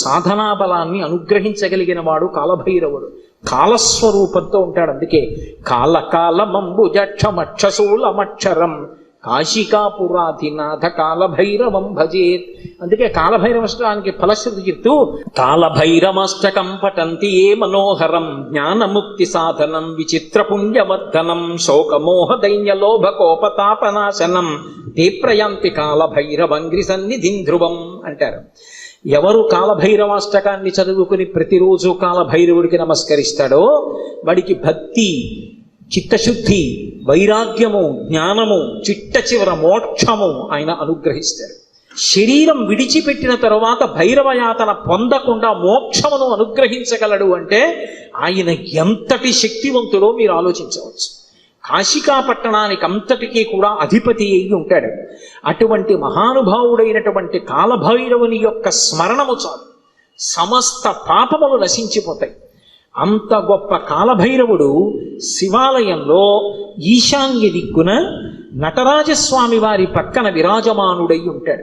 సాధనా బలాన్ని అనుగ్రహించగలిగిన వాడు కాలభైరవుడు. కాలస్వరూపంతో ఉంటాడు. అందుకే కాలకాలమంబుజక్షమక్షశూలమక్షరం కాశికాపురాధినాథ కాలభైరవం భజేత్. అందుకే కాలభైరవష్టానికి ఫలశ్రుతి చెప్తూ కాలభైరవాష్టకం పఠంతి ఏ మనోహరం జ్ఞానముక్తి సాధనం విచిత్ర పుణ్యవర్ధనం శోకమోహ దైన్యలోభ కోపతాపనాశనం తే ప్రయాంతి కాలభైరవంగ్రి సన్నిధిం ధ్రువం అంటారు. ఎవరు కాలభైరవాష్టకాన్ని చదువుకుని ప్రతిరోజు కాలభైరవుడికి నమస్కరిస్తాడో వాడికి భక్తి, చిత్తశుద్ధి, వైరాగ్యము, జ్ఞానము, చిట్ట చివర మోక్షము ఆయన అనుగ్రహిస్తాడు. శరీరం విడిచిపెట్టిన తరువాత భైరవయాతన పొందకుండా మోక్షమును అనుగ్రహించగలడు అంటే ఆయన ఎంతటి శక్తివంతుడో మీరు ఆలోచించవచ్చు. కాశికా పట్టణానికి అంతటికీ కూడా అధిపతి అయి ఉంటాడు. అటువంటి మహానుభావుడైనటువంటి కాలభైరవుని యొక్క స్మరణము చాలు, సమస్త పాపములు నశించిపోతాయి. అంత గొప్ప కాలభైరవుడు శివాలయంలో ఈశాన్య దిక్కున నటరాజస్వామి వారి పక్కన విరాజమానుడై ఉంటాడు.